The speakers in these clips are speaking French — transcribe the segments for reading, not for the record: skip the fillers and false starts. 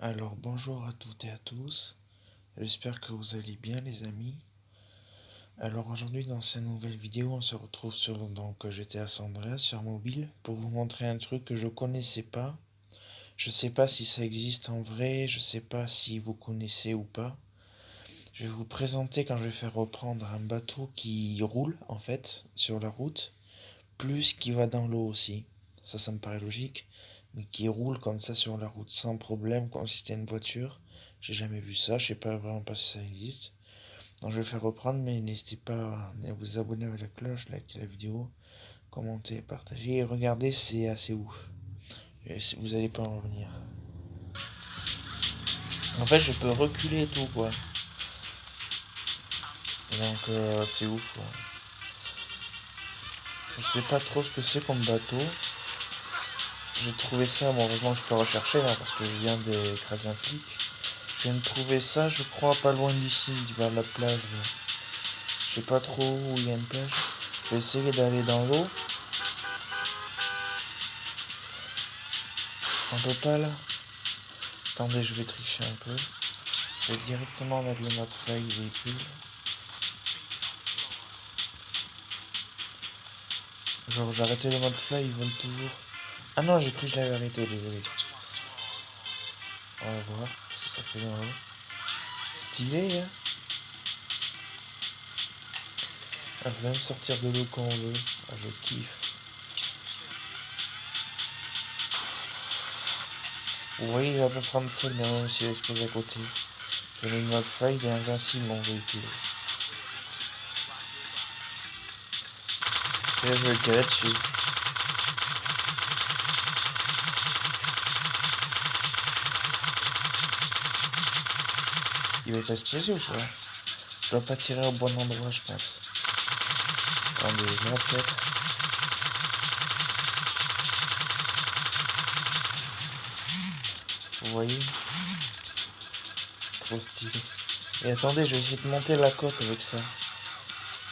Alors bonjour à toutes et à tous, j'espère que vous allez bien les amis. Alors aujourd'hui dans cette nouvelle vidéo on se retrouve sur GTA San Andreas sur mobile pour vous montrer un truc que je connaissais pas. Je sais pas si ça existe en vrai, je sais pas si vous connaissez ou pas. Je vais vous présenter quand je vais faire reprendre un bateau qui roule en fait sur la route, plus qui va dans l'eau aussi. Ça me paraît logique, mais qui roule comme ça sur la route sans problème, comme si c'était une voiture. J'ai jamais vu ça, je sais pas vraiment pas si ça existe. Donc je vais faire reprendre, mais n'hésitez pas à vous abonner avec la cloche, liker la vidéo, commenter, partager et regarder, c'est assez ouf. Et vous allez pas en revenir. En fait, je peux reculer et tout quoi. Donc c'est ouf quoi. Je sais pas trop ce que c'est comme bateau. J'ai trouvé ça, bon heureusement je peux rechercher là parce que je viens d'écraser un flic. Je viens de trouver ça, je crois, pas loin d'ici, vers la plage. Là. Je sais pas trop où il y a une plage. Je vais essayer d'aller dans l'eau. On peut pas là. Attendez, je vais tricher un peu. Je vais directement mettre le mode fly véhicule. Genre j'ai arrêté le mode fly, ils veulent toujours. Ah non, j'ai cru que je l'avais arrêté, désolé. On va voir ce que ça fait dans l'eau. Stylé, hein. On peut même sortir de l'eau quand on veut. Ah, je kiffe. Vous voyez, il va pas prendre feu, mais même s'il explose à côté. Je mets le mode fly, il est invincible mon véhicule. Et là, je vais le tirer dessus. Il va pas exploser ou quoi? Je dois pas tirer au bon endroit, je pense. Attendez, là peut-être. Vous voyez? Trop stylé. Et attendez, je vais essayer de monter la côte avec ça.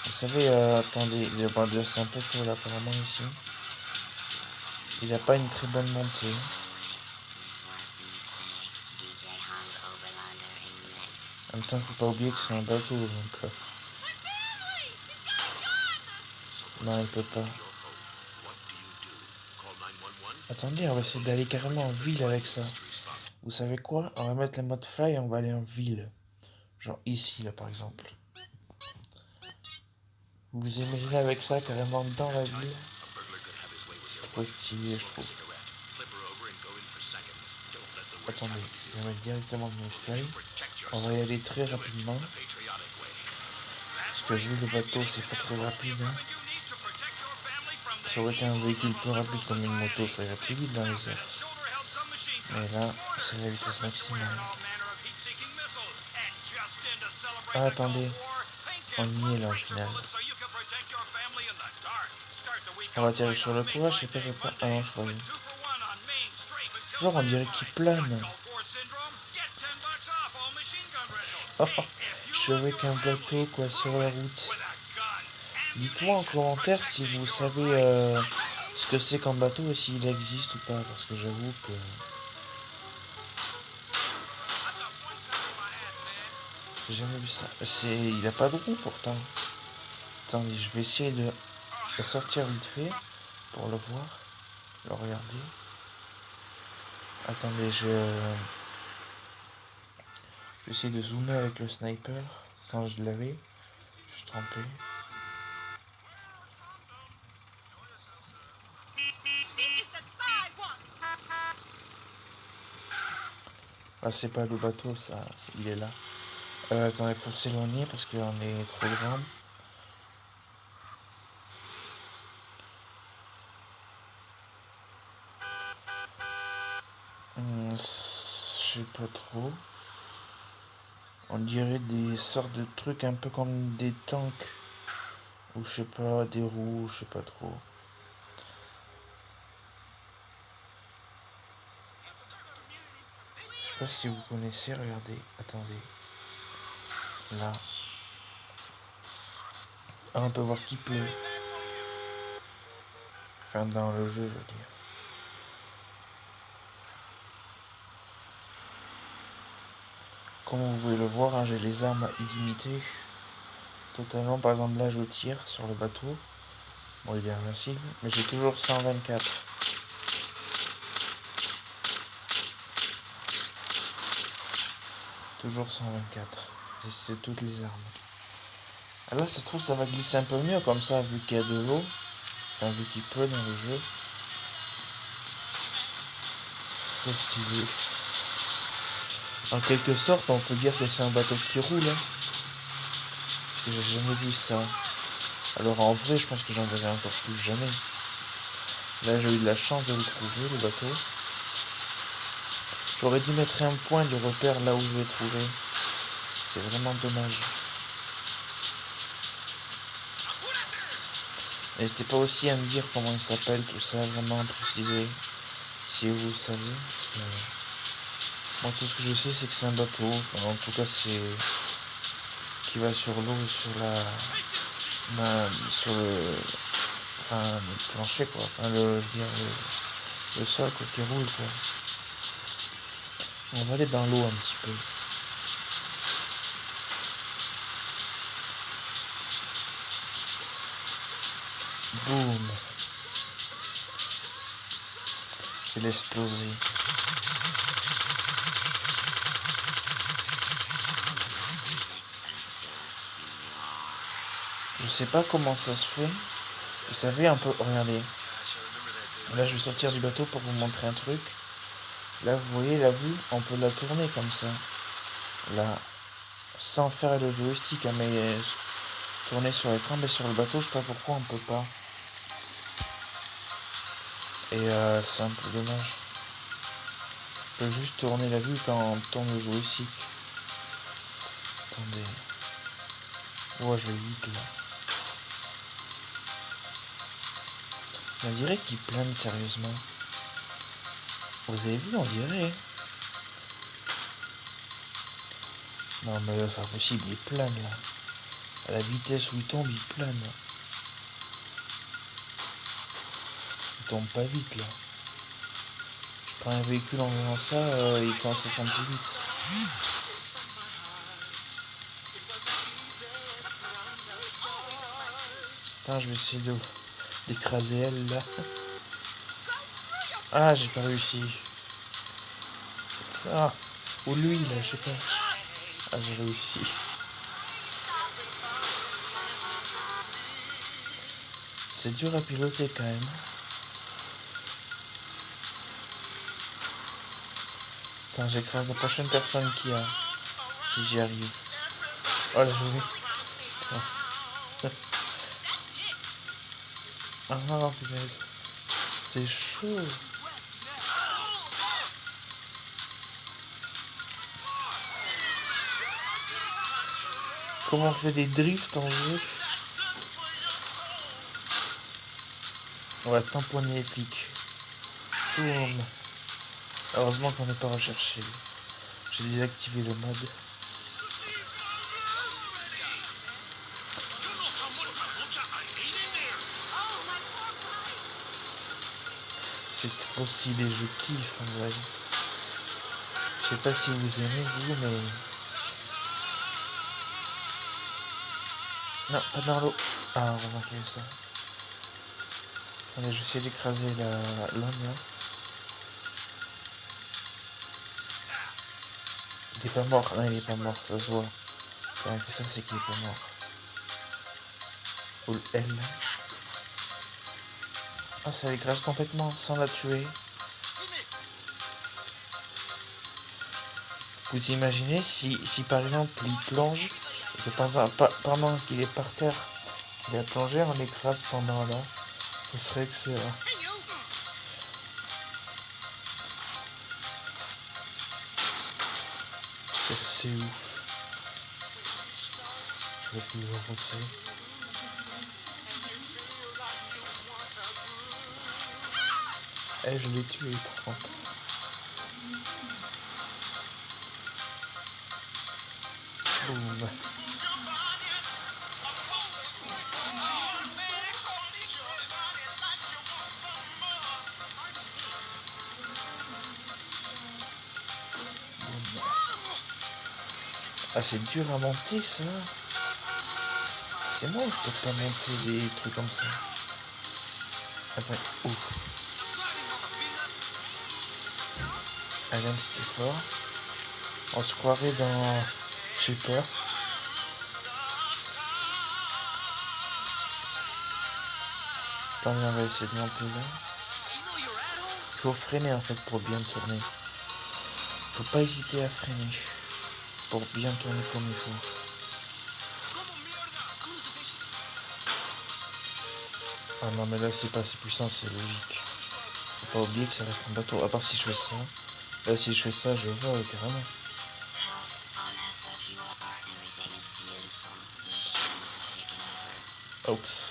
Vous savez, attendez, c'est un peu chaud là apparemment ici. Il a pas une très bonne montée. En même temps, faut pas oublier que c'est un bateau, donc... Non, il peut pas. Attendez, on va essayer d'aller carrément en ville avec ça. Vous savez quoi? On va mettre le mode fly et on va aller en ville. Genre ici, là, par exemple. Vous vous imaginez avec ça, carrément dans la ville? C'est trop stylé, je trouve. Attendez, je vais mettre directement le mode fly. On va y aller très rapidement. Parce que vu le bateau, c'est pas très rapide. Hein. Ça aurait été un véhicule plus rapide comme une moto, ça irait plus vite dans les airs. Mais là, c'est la vitesse maximale. Ah, attendez. On y est là au final. On va atterrir sur le toit, je sais pas, je pas. Ah non, je croyais. Genre, on dirait qu'il plane. Je suis avec un bateau, quoi, sur la route. Dites-moi en commentaire si vous savez ce que c'est qu'un bateau et s'il existe ou pas, parce que j'avoue que... J'ai jamais vu ça. Il a pas de roue pourtant. Attendez, je vais essayer de sortir vite fait pour le voir, le regarder. Attendez, je vais essayer de zoomer avec le sniper. Quand je l'avais, je suis trompé. Ah, c'est pas le bateau, ça, il est là. Attendez, faut s'éloigner parce qu'on est trop grand. Je sais pas trop. On dirait des sortes de trucs un peu comme des tanks. Ou je sais pas, des roues, je sais pas trop. Je sais pas si vous connaissez, regardez, attendez. Là. Ah, on peut voir qu'il pleut. Enfin, dans le jeu, je veux dire. comme vous pouvez le voir, hein, j'ai les armes illimitées. Totalement, par exemple là je tire sur le bateau. Bon, il est invincible, mais j'ai toujours 124. Toujours 124. C'est toutes les armes. Ah là, ça se trouve, ça va glisser un peu mieux comme ça, vu qu'il y a de l'eau. Enfin, vu qu'il pleut dans le jeu. C'est trop stylé. En quelque sorte, on peut dire que c'est un bateau qui roule. Hein, parce que j'ai jamais vu ça. Alors en vrai, je pense que j'en verrai encore plus jamais. Là, j'ai eu de la chance de le trouver, le bateau. J'aurais dû mettre un point du repère là où je l'ai trouvé. C'est vraiment dommage. N'hésitez pas aussi à me dire comment il s'appelle, tout ça, vraiment préciser. Si vous savez. Moi, tout ce que je sais, c'est que c'est un bateau. Enfin, en tout cas, c'est qui va sur l'eau, sur sur le, enfin, le plancher, quoi. Enfin, je veux dire, le sol, quoi, qui roule, quoi. On va aller dans l'eau un petit peu. Boum. Je vais l'exploser. Je sais pas comment ça se fait. Vous savez, un peu, regardez. Là, je vais sortir du bateau pour vous montrer un truc. Là, vous voyez la vue, on peut la tourner comme ça. Là, sans faire le joystick, hein, mais tourner sur l'écran, mais sur le bateau, je sais pas pourquoi on peut pas. Et c'est un peu dommage. On peut juste tourner la vue quand on tourne le joystick. Attendez. Oh, je vais vite là. On dirait qu'il plane sérieusement. Vous avez vu, on dirait. Non mais là, c'est pas possible, il plane là. À la vitesse où il tombe, il plane. Il tombe pas vite là. Je prends un véhicule en faisant ça, ça tombe plus vite. Putain, je vais essayer d'écraser elle là. Ah, j'ai pas réussi. Ah, ou lui là, je sais pas. Ah, j'ai réussi. C'est dur à piloter quand même. Attends, j'écrase la prochaine personne qui a. Si j'y arrive. Oh la journée. Ah non, punaise. C'est chaud. Comment on fait des drifts en vrai? On va tamponner les flics. Boum. Heureusement qu'on n'est pas recherché. J'ai désactivé le mode. C'est trop stylé, je kiffe en vrai. Je sais pas si vous aimez vous, mais... Non, pas dans l'eau. Ah, on va manquer ça. Allez, je vais essayer d'écraser l'homme là. Il est pas mort. Non, il est pas mort, ça se voit. Quand on fait ça, c'est qu'il est pas mort. Ou elle. Ah, ça l'écrase complètement sans la tuer. Vous imaginez si par exemple il plonge, et que pendant qu'il est par terre, qu'il a plongé, on l'écrase pendant là. Ce serait excellent. C'est assez ouf. Je sais pas ce que vous en pensez. Eh, je l'ai tué par contre. Boum. Ah, c'est dur à monter, ça. C'est moi ou je peux pas monter des trucs comme ça? Attends, ouf. Adam, c'était fort. On se croirait dans... Je sais pas. Attendez, on va essayer de monter là. Il faut freiner en fait pour bien tourner. Faut pas hésiter à freiner pour bien tourner comme il faut. Ah non mais là c'est pas assez puissant, c'est logique. Faut pas oublier que ça reste un bateau. À part si je fais ça. Là si je fais ça je vole carrément. Oups.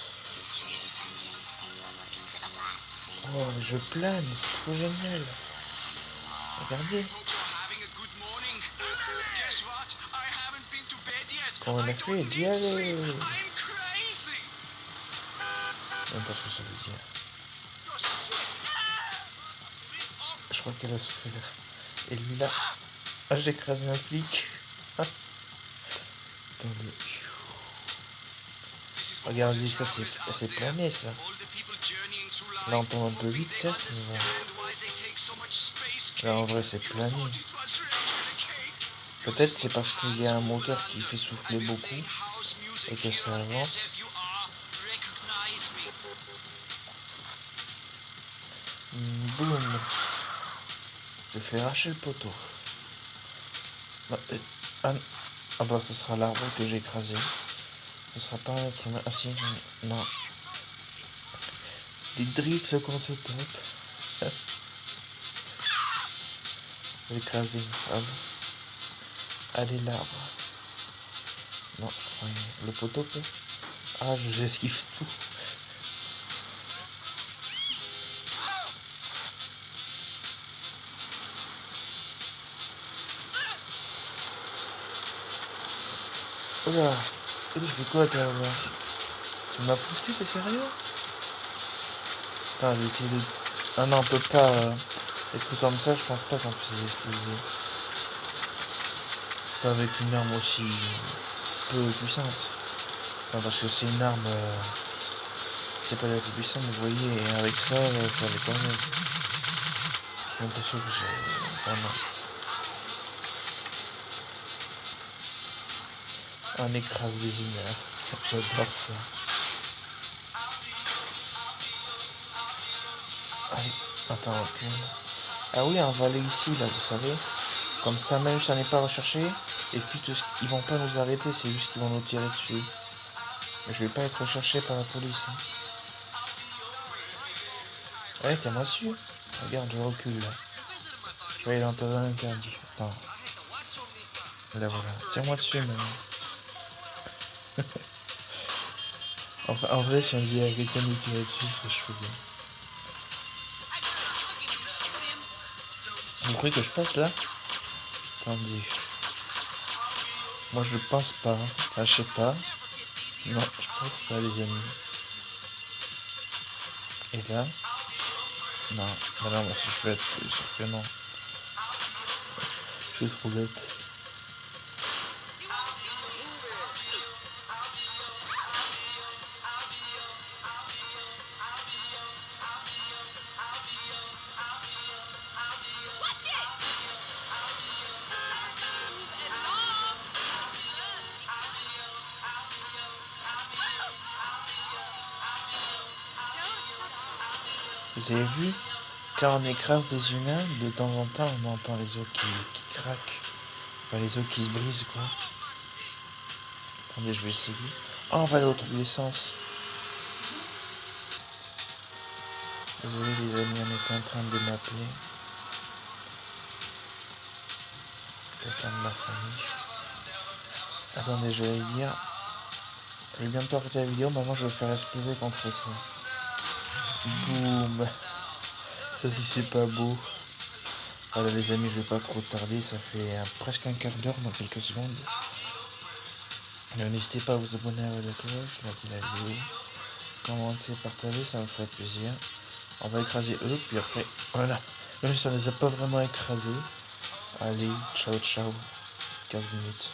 Oh je plane, c'est trop génial. Regardez. Quand on a fait, d'y aller. Même pas ce que ça veut dire. Je crois qu'elle a souffert. Et lui là. Ah j'ai écrasé un flic. Attendez. Regardez ça c'est plané ça. Là on tombe un peu vite certes mais bon. Là en vrai c'est plané. Peut-être c'est parce qu'il y a un moteur qui fait souffler beaucoup et que ça avance. Boum. Je fais arracher le poteau. Non, ah bah ce sera l'arbre que j'ai écrasé. Ce sera pas un être humain. Ah si, non. Les drifts qu'on se tape. J'ai écrasé une femme. Allez l'arbre. Non, je crois le poteau peut. Ah j'esquive tout. Oh là. Et je fais quoi toi là? Tu m'as poussé, t'es sérieux? Attends, je vais essayer de... Ah non, on peut pas... des trucs comme ça, je pense pas qu'on puisse les exploser. Pas avec une arme aussi peu puissante. Non, parce que c'est une arme... c'est pas la plus puissante, vous voyez, et avec ça, ça va quand même. Je suis même pas sûr que j'ai... Vraiment. On écrase des humains. J'adore ça. Allez, attends, ok. Ah oui, on va aller ici, là, vous savez. Comme ça, même si on n'est pas recherché, et puis ils vont pas nous arrêter, c'est juste qu'ils vont nous tirer dessus. Mais je vais pas être recherché par la police. Hein. Ouais, tiens-moi dessus. Regarde, je recule là. Je vais aller dans ta zone interdite. Attends. Là voilà. Tiens-moi dessus maintenant. Enfin, en vrai, si on dit à quelqu'un de tirer dessus, c'est chaud. Vous croyez que je passe là? Attendez. Moi je pense pas. Enfin, je sais pas. Non, je pense pas les amis. Et là? Non. Bah non, moi si je peux être plus sûr que non. Je suis trop bête. Vous avez vu? Quand on écrase des humains, de temps en temps, on entend les os qui craquent. Enfin, les os qui se brisent, quoi. Attendez, je vais essayer. Oh, on va aller au l'autre sens. Désolé les amis, on était en train de m'appeler. Quelqu'un de ma famille. Attendez, je vais dire. Je vais bientôt arrêter la vidéo, maintenant je vais faire exploser contre ça. Boum. Ça si c'est pas beau. Voilà les amis, je vais pas trop tarder, ça fait presque un quart d'heure dans quelques secondes. N'hésitez pas à vous abonner à la cloche, liker la vidéo, commenter, partager, ça me ferait plaisir. On va écraser eux, puis après, voilà. Même si ça ne les a pas vraiment écrasés. Allez, ciao ciao, 15 minutes.